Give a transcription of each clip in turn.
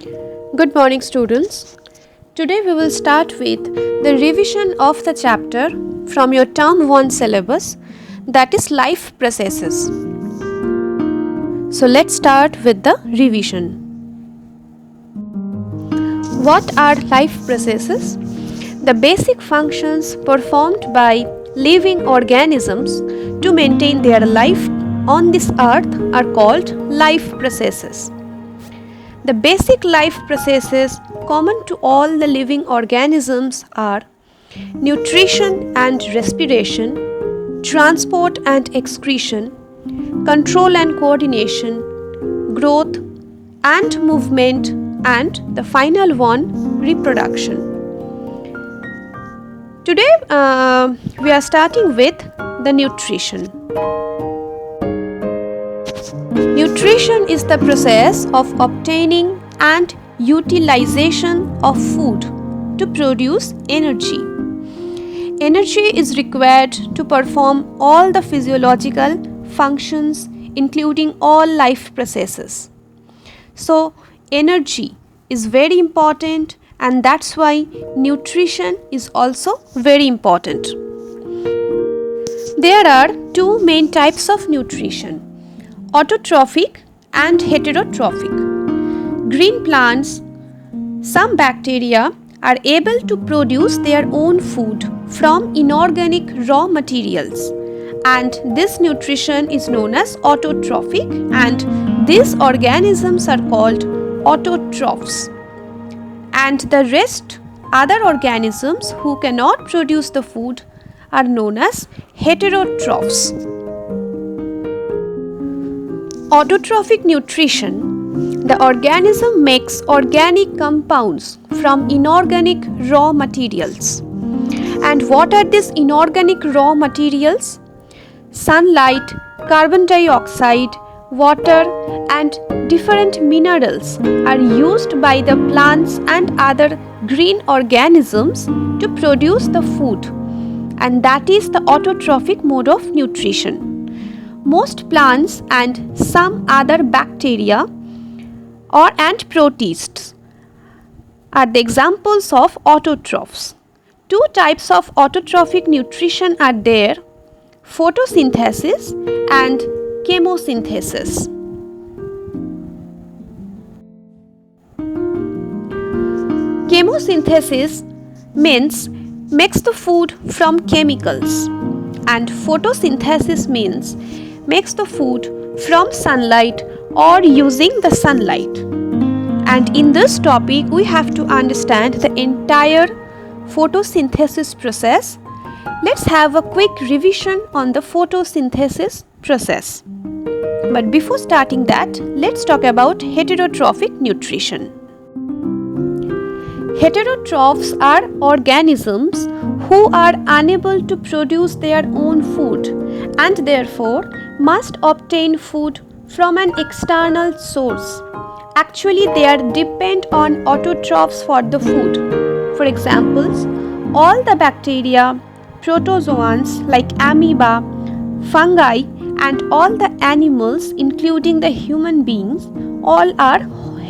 Good morning, students. Today we will start with the revision of the chapter from your term 1 syllabus, that is life processes. So let's start with the revision. What are life processes? The basic functions performed by living organisms to maintain their life on this earth are called life processes. The basic life processes common to all the living organisms are nutrition and respiration, transport and excretion, control and coordination, growth and movement, and the final one, reproduction. Today we are starting with the nutrition. Nutrition is the process of obtaining and utilization of food to produce energy. Energy is required to perform all the physiological functions, including all life processes. So, energy is very important, and that's why nutrition is also very important. There are two main types of nutrition: autotrophic and heterotrophic. Green plants, some bacteria are able to produce their own food from inorganic raw materials, and this nutrition is known as autotrophic, and these organisms are called autotrophs. And the rest, other organisms who cannot produce the food, are known as heterotrophs. Autotrophic nutrition: the organism makes organic compounds from inorganic raw materials. And what are these inorganic raw materials? Sunlight, carbon dioxide, water, and different minerals are used by the plants and other green organisms to produce the food, and that is the autotrophic mode of nutrition. Most plants and some other bacteria and protists are the examples of autotrophs. Two types of autotrophic nutrition are there: photosynthesis and chemosynthesis. Chemosynthesis means makes the food from chemicals, and photosynthesis means makes the food from sunlight or using the sunlight. And in this topic we have to understand the entire photosynthesis process. Let's have a quick revision on the photosynthesis process. But before starting that, let's talk about heterotrophic nutrition. Heterotrophs are organisms who are unable to produce their own food and therefore must obtain food from an external source. Actually, they are dependent on autotrophs for the food. For examples, all the bacteria, protozoans like amoeba, fungi, and all the animals, including the human beings, all are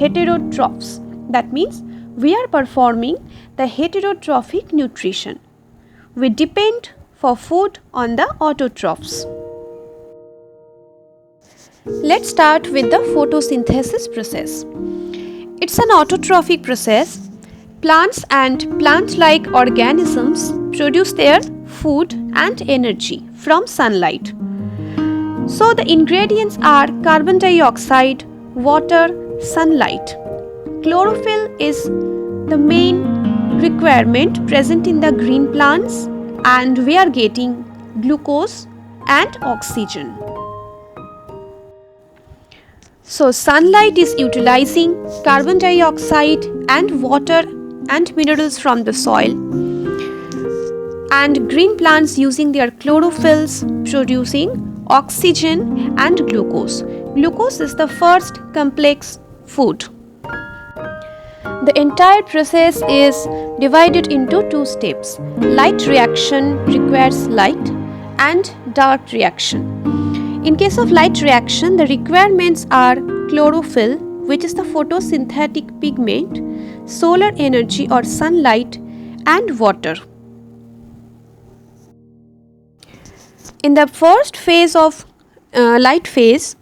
heterotrophs. That means we are performing the heterotrophic nutrition. We depend for food on the autotrophs. Let's start with the photosynthesis process. It's an autotrophic process. Plants and plant-like organisms produce their food and energy from sunlight. So the ingredients are carbon dioxide, water, sunlight. Chlorophyll is the main requirement present in the green plants, and we are getting glucose and oxygen. So sunlight is utilizing carbon dioxide and water and minerals from the soil, and green plants using their chlorophylls producing oxygen and glucose. Glucose is the first complex food. The entire process is divided into two steps. Light reaction requires light, and dark reaction. In case of light reaction, the requirements are chlorophyll, which is the photosynthetic pigment, solar energy or sunlight, and water. In the first phase of light phase,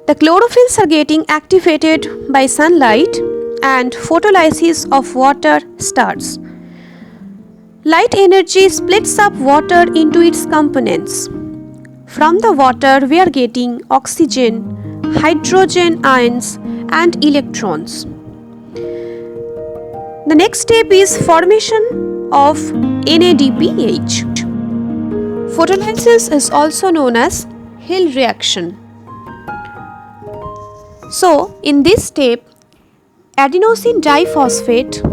the chlorophylls are getting activated by sunlight and photolysis of water starts. Light energy splits up water into its components. From the water we are getting oxygen, hydrogen ions and electrons. The next step is formation of NADPH. Photolysis is also known as Hill reaction. So, in this step, adenosine diphosphate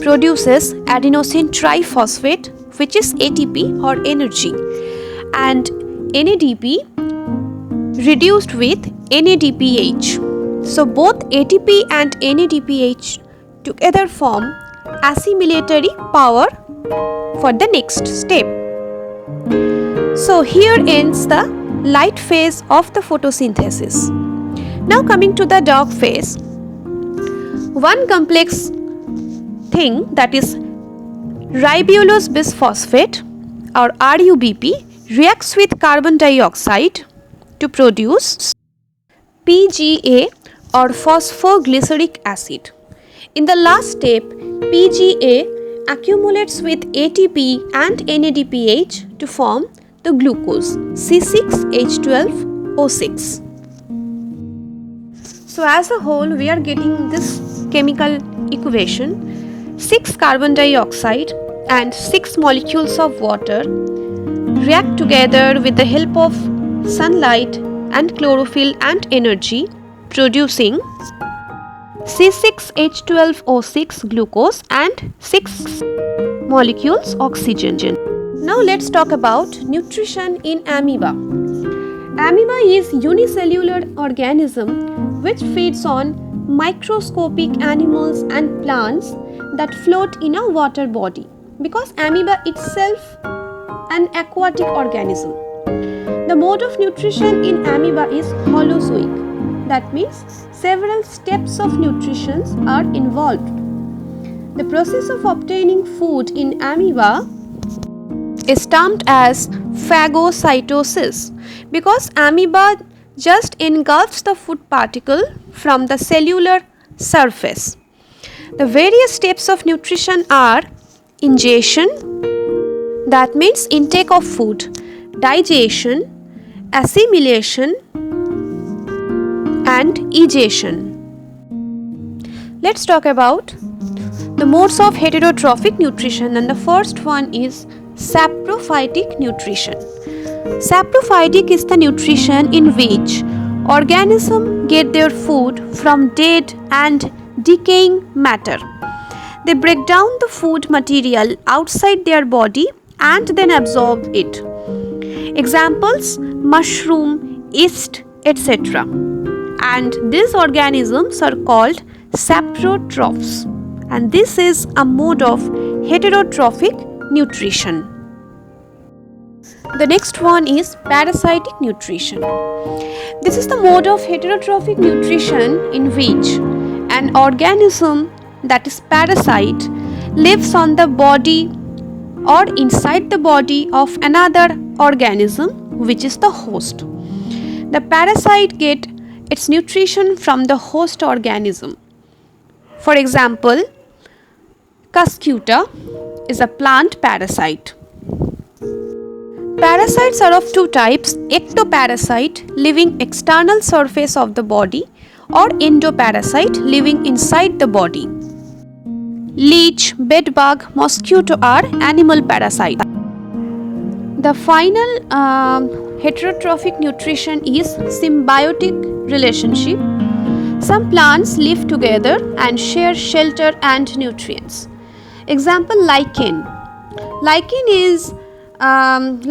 produces adenosine triphosphate, which is ATP or energy, and NADP reduced with NADPH. So, both ATP and NADPH together form assimilatory power for the next step. So, here ends the light phase of the photosynthesis. Now coming to the dark phase, one complex thing, that is ribulose bisphosphate or RUBP, reacts with carbon dioxide to produce PGA or phosphoglyceric acid. In the last step, PGA accumulates with ATP and NADPH to form the glucose C6H12O6. So as a whole, we are getting this chemical equation: 6 carbon dioxide and 6 molecules of water react together with the help of sunlight and chlorophyll and energy, producing C6H12O6 glucose and 6 molecules oxygen. Now let's talk about nutrition in amoeba. Amoeba is unicellular organism which feeds on microscopic animals and plants that float in a water body, because amoeba itself an aquatic organism. The mode of nutrition in amoeba is holozoic. That means several steps of nutrition are involved. The process of obtaining food in amoeba is termed as phagocytosis, because amoeba just engulfs the food particle from the cellular surface. The various steps of nutrition are ingestion, that means intake of food, digestion, assimilation, and egestion. Let's talk about the modes of heterotrophic nutrition, and the first one is saprophytic nutrition. Saprophytic is the nutrition in which organisms get their food from dead and decaying matter. They break down the food material outside their body and then absorb it. Examples: mushroom, yeast, etc. And these organisms are called saprotrophs, and this is a mode of heterotrophic nutrition. The next one is parasitic nutrition. This is the mode of heterotrophic nutrition in which an organism, that is parasite, lives on the body or inside the body of another organism, which is the host. The parasite gets its nutrition from the host organism. For example, Cuscuta is a plant parasite. Parasites are of two types: ectoparasite, living external surface of the body, or endoparasite, living inside the body. Leech, bedbug, mosquito are animal parasites. The final heterotrophic nutrition is symbiotic relationship. Some plants live together and share shelter and nutrients. Example: lichen.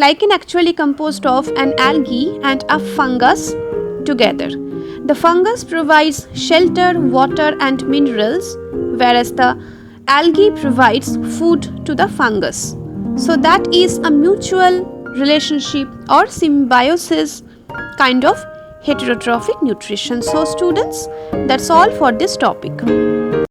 Lichen actually composed of an algae and a fungus together. The fungus provides shelter, water and minerals, whereas the algae provides food to the fungus. So that is a mutual relationship or symbiosis kind of heterotrophic nutrition. So students, that's all for this topic.